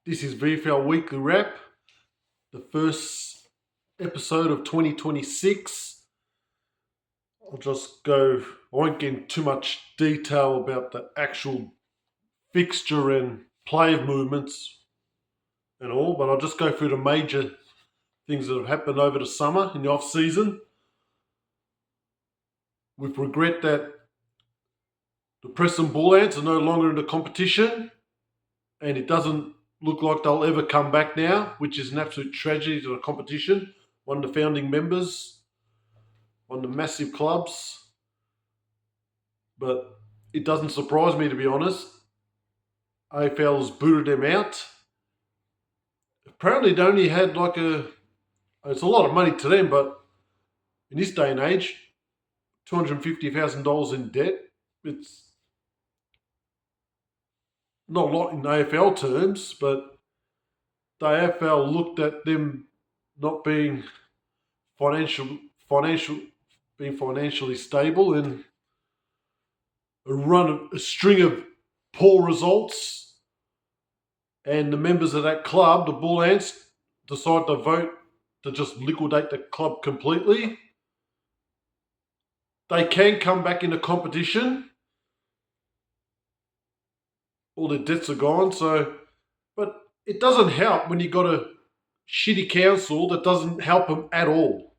This is VFL Weekly Wrap, the first episode of 2026. I won't get into too much detail about the actual fixture and player movements and all, but I'll just go through the major things that have happened over the summer in the off-season. With regret that the Preston Bull Ants are no longer in the competition, and it doesn't look like they'll ever come back now, which is an absolute tragedy to the competition. One of the founding members, one of the massive clubs. But it doesn't surprise me, to be honest. AFL has booted them out. Apparently they only had it's a lot of money to them, but in this day and age, $250,000 in debt, it's not a lot in AFL terms, but the AFL looked at them not being financially stable and a string of poor results, and the members of that club, the Bull Ants, decided to vote to just liquidate the club completely. They can come back into competition. All their debts are gone, but it doesn't help when you've got a shitty council that doesn't help them at all.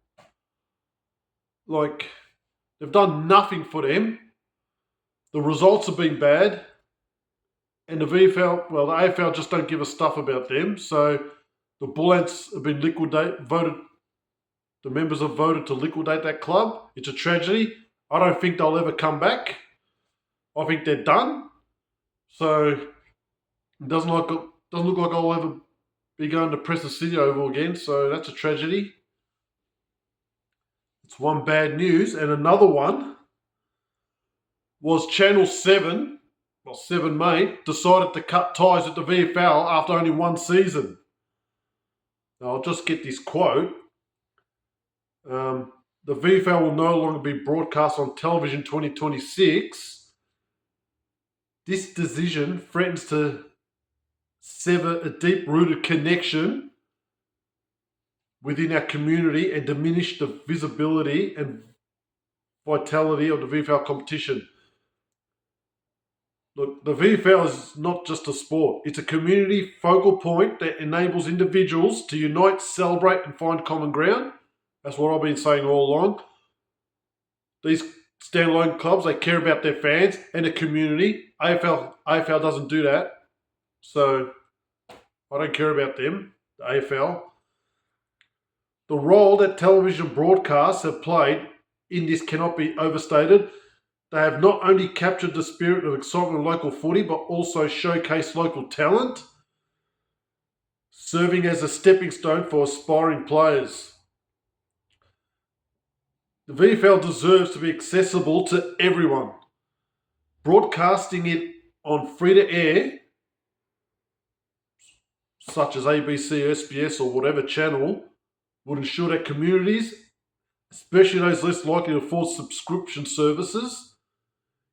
Like, they've done nothing for them. The results have been bad. And the AFL just don't give a stuff about them. So the Bull Ants have been the members have voted to liquidate that club. It's a tragedy. I don't think they'll ever come back. I think they're done. So it doesn't look like I'll ever be going to Preston City Oval again. So that's a tragedy. It's one bad news. And another one was Channel 7, 7 Mate, decided to cut ties with the VFL after only one season. Now, I'll just get this quote. The VFL will no longer be broadcast on television 2026. This decision threatens to sever a deep-rooted connection within our community and diminish the visibility and vitality of the VFL competition. Look, the VFL is not just a sport. It's a community focal point that enables individuals to unite, celebrate, and find common ground. That's what I've been saying all along. These standalone clubs, they care about their fans and the community. AFL doesn't do that. So I don't care about them, the AFL. The role that television broadcasts have played in this cannot be overstated. They have not only captured the spirit of excitement of local footy, but also showcased local talent, serving as a stepping stone for aspiring players. The VFL deserves to be accessible to everyone. Broadcasting it on free-to-air, such as ABC, SBS, or whatever channel, would ensure that communities, especially those less likely to afford subscription services,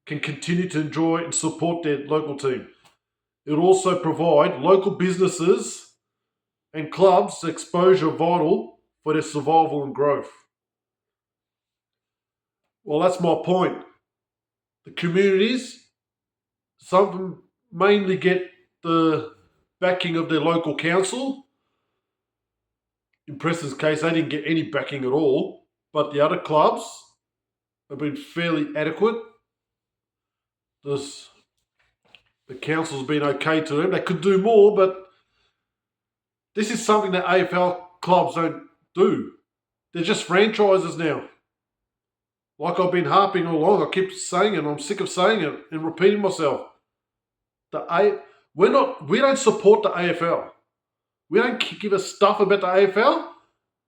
can continue to enjoy and support their local team. It will also provide local businesses and clubs exposure vital for their survival and growth. Well, that's my point. The communities, some of them mainly get the backing of their local council. In Preston's case, they didn't get any backing at all, but the other clubs have been fairly adequate. The council's been okay to them. They could do more, but this is something that AFL clubs don't do. They're just franchises now. Like I've been harping all along, I keep saying it, and I'm sick of saying it and repeating myself. We don't support the AFL. We don't give a stuff about the AFL.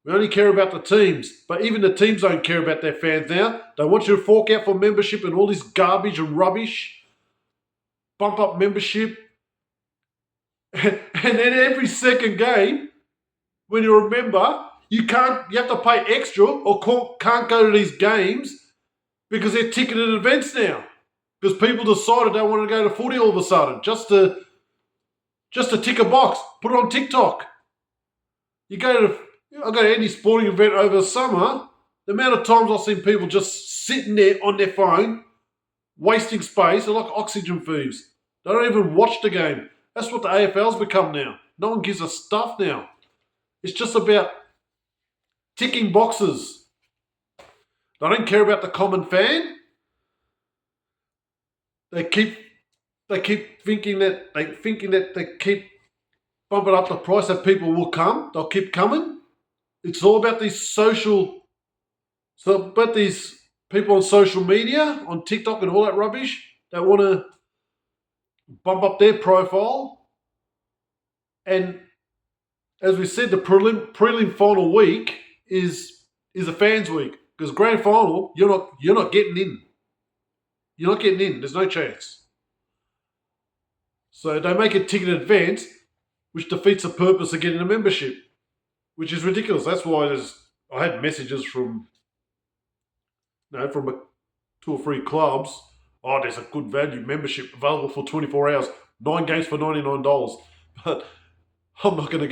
We only care about the teams. But even the teams don't care about their fans now. They want you to fork out for membership and all this garbage and rubbish. Bump up membership. And then every second game, when you remember, you have to pay extra or can't go to these games because they're ticketed events now. Because people decided they wanted to go to footy all of a sudden, just to just to tick a box, put it on TikTok. I go to any sporting event over the summer, the amount of times I've seen people just sitting there on their phone, wasting space, they're like oxygen thieves. They don't even watch the game. That's what the AFL's become now. No one gives a stuff now. It's just about ticking boxes. They don't care about the common fan. They keep thinking that they keep bumping up the price that people will come. They'll keep coming. It's all about these these people on social media, on TikTok and all that rubbish that want to bump up their profile. And as we said, the prelim final week is a fans week, because grand final you're not getting in. You're not getting in. There's no chance. So they make a ticket in advance, which defeats the purpose of getting a membership, which is ridiculous. That's why I had messages from from 2 or 3 clubs. Oh, there's a good value membership available for 24 hours, 9 games for $99. But I'm not going to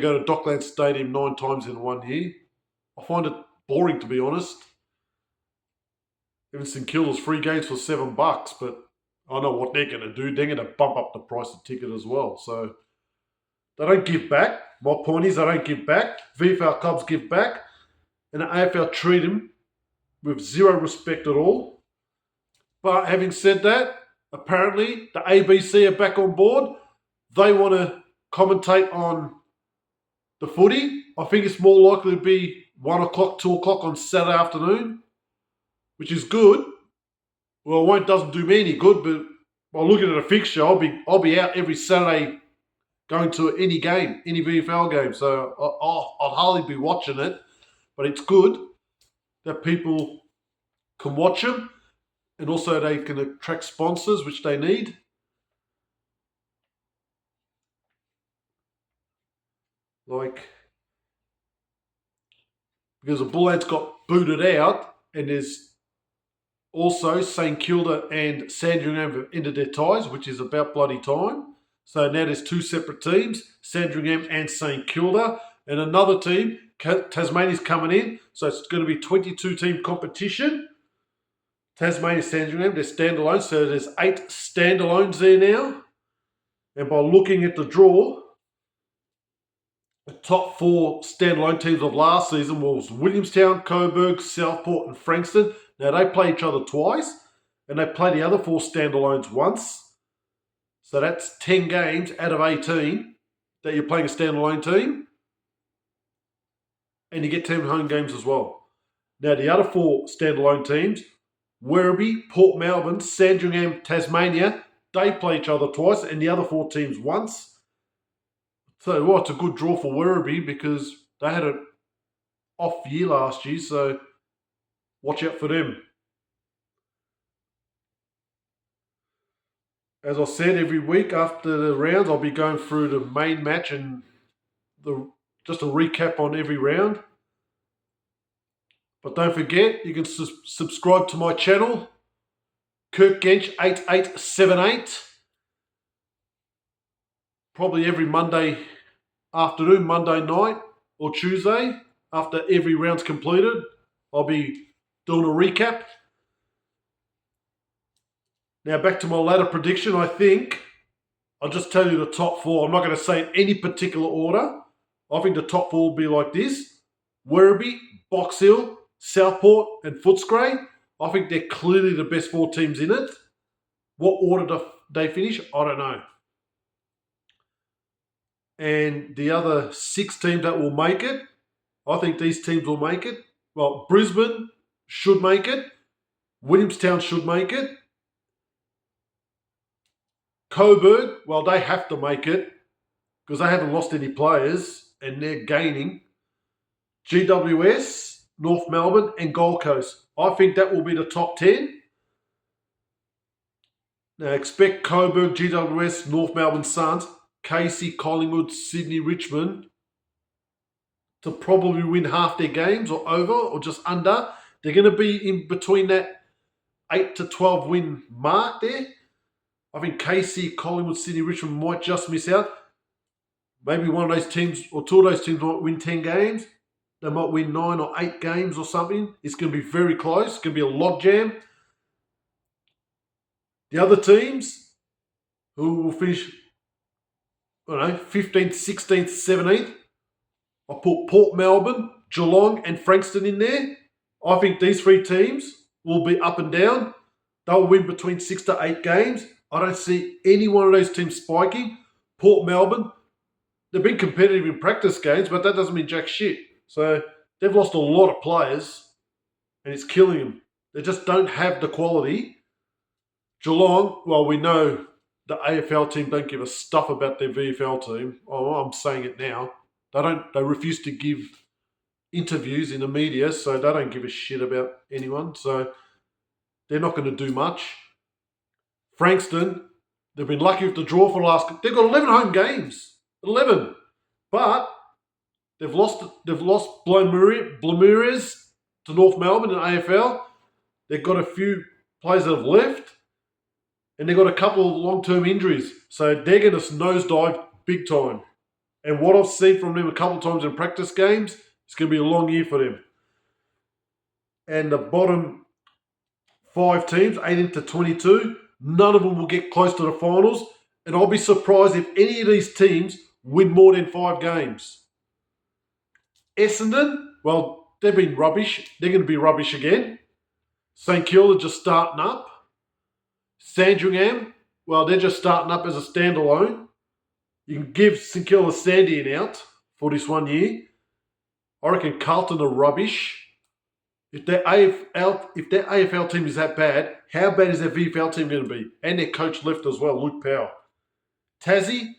go to Docklands Stadium 9 times in 1 year. I find it boring, to be honest. Even St Kilda's 3 games for $7, but I know what they're going to do. They're going to bump up the price of the ticket as well. So they don't give back. My point is they don't give back. VFL clubs give back, and the AFL treat them with zero respect at all. But having said that, apparently the ABC are back on board. They want to commentate on the footy. I think it's more likely to be 1 o'clock, 2 o'clock on Saturday afternoon, which is good. Well, it doesn't do me any good, but by looking at a fixture, I'll be out every Saturday going to any game, any VFL game. So I'll hardly be watching it, but it's good that people can watch them, and also they can attract sponsors, which they need. Because the Bullheads got booted out, and there's also St Kilda and Sandringham have ended their ties, which is about bloody time. So now there's 2 separate teams, Sandringham and St Kilda, and another team, Tasmania's coming in. So it's going to be 22-team competition. Tasmania, Sandringham, they're standalone, so there's 8 standalones there now. And by looking at the draw, the top 4 standalone teams of last season was Williamstown, Coburg, Southport and Frankston. Now they play each other twice, and they play the other 4 standalones once. So that's 10 games out of 18 that you're playing a standalone team. And you get 10 home games as well. Now the other 4 standalone teams, Werribee, Port Melbourne, Sandringham, Tasmania, they play each other twice, and the other 4 teams once. So it's a good draw for Werribee, because they had an off year last year, so watch out for them. As I said, every week after the rounds, I'll be going through the main match and just a recap on every round. But don't forget, you can subscribe to my channel, Kirk Gench 8878. Probably every Monday afternoon, Monday night or Tuesday, after every round's completed, I'll be doing a recap. Now back to my ladder prediction. I think I'll just tell you the top 4. I'm not going to say in any particular order. I think the top 4 will be like this: Werribee, Box Hill, Southport and Footscray. I think they're clearly the best 4 teams in it. What order do they finish? I don't know. And the other 6 teams that will make it, I think these teams will make it. Well, Brisbane should make it. Williamstown should make it. Coburg, well, they have to make it because they haven't lost any players and they're gaining. GWS, North Melbourne and Gold Coast. I think that will be the top 10. Now expect Coburg, GWS, North Melbourne Suns, Casey, Collingwood, Sydney, Richmond to probably win half their games or over or just under. They're going to be in between that 8 to 12 win mark there. I think KC, Collingwood, Sydney, Richmond might just miss out. Maybe one of those teams or two of those teams might win 10 games. They might win 9 or 8 games or something. It's going to be very close. It's going to be a logjam. The other teams who will finish, I don't know, 15th, 16th, 17th, I put Port Melbourne, Geelong and Frankston in there. I think these three teams will be up and down. They'll win between 6 to 8 games. I don't see any one of those teams spiking. Port Melbourne, they've been competitive in practice games, but that doesn't mean jack shit. So they've lost a lot of players, and it's killing them. They just don't have the quality. Geelong, well, we know the AFL team don't give a stuff about their VFL team. Oh, I'm saying it now. They refuse to give interviews in the media, so they don't give a shit about anyone. So they're not going to do much. Frankston, they've been lucky with the draw for the last. They've got 11 home games, 11, but they've lost Blamires to North Melbourne in AFL. They've got a few players that have left, and they've got a couple of long-term injuries, so they're going to nosedive big time. And what I've seen from them a couple of times in practice games, it's going to be a long year for them. And the bottom 5 teams, 18 to 22, none of them will get close to the finals. And I'll be surprised if any of these teams win more than 5 games. Essendon, well, they've been rubbish. They're going to be rubbish again. St Kilda just starting up. Sandringham, well, they're just starting up as a standalone. You can give St Kilda Sandy an out for this 1 year. I reckon Carlton are rubbish. If their AFL team is that bad, how bad is their VFL team going to be? And their coach left as well, Luke Powell. Tassie,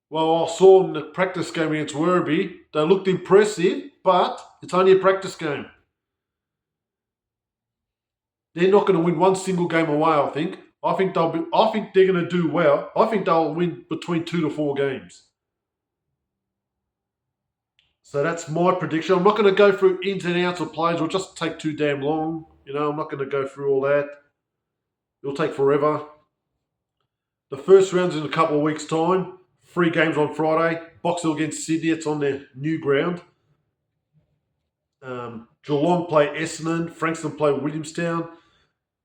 well, I saw in the practice game against Werribee, they looked impressive, but it's only a practice game. They're not going to win one single game away, I think. I think they're going to do well. I think they'll win between 2 to 4 games. So that's my prediction. I'm not going to go through ins and outs of players. It'll just take too damn long. I'm not going to go through all that. It'll take forever. The first round's in a couple of weeks' time. 3 games on Friday. Box Hill against Sydney. It's on their new ground. Geelong play Essendon. Frankston play Williamstown.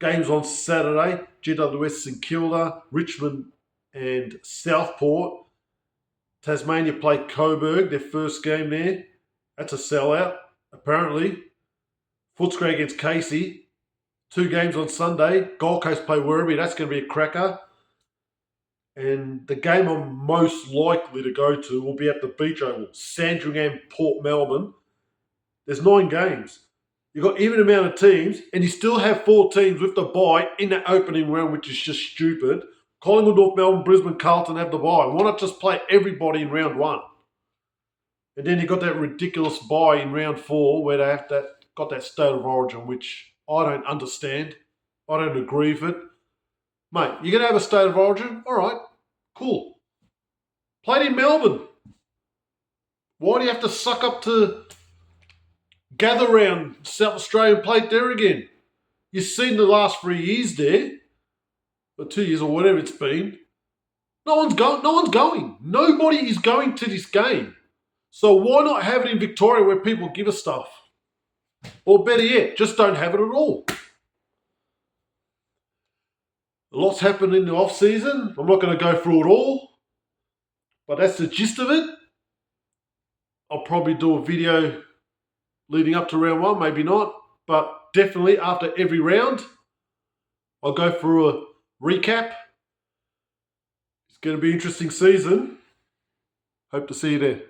Games on Saturday. GWS St Kilda. Richmond and Southport. Tasmania play Coburg, their first game there. That's a sellout, apparently. Footscray against Casey. 2 games on Sunday. Gold Coast play Werribee. That's going to be a cracker. And the game I'm most likely to go to will be at the Beach Oval. Sandringham, Port Melbourne. There's 9 games. You've got even amount of teams, and you still have 4 teams with the bye in that opening round, which is just stupid. Collingwood, North Melbourne, Brisbane, Carlton have the bye. Why not just play everybody in round 1? And then you got that ridiculous bye in round 4 where they got that state of origin, which I don't understand. I don't agree with it. Mate, you're going to have a state of origin? All right, cool. Played in Melbourne. Why do you have to suck up to gather round South Australia and play it there again? You've seen the last 3 years there. Or 2 years or whatever it's been. No one's going. Nobody is going to this game. So why not have it in Victoria where people give us stuff? Or better yet, just don't have it at all. A lot's happened in the off-season. I'm not going to go through it all. But that's the gist of it. I'll probably do a video leading up to round 1, maybe not. But definitely after every round, I'll go through a recap. It's going to be an interesting season. Hope to see you there.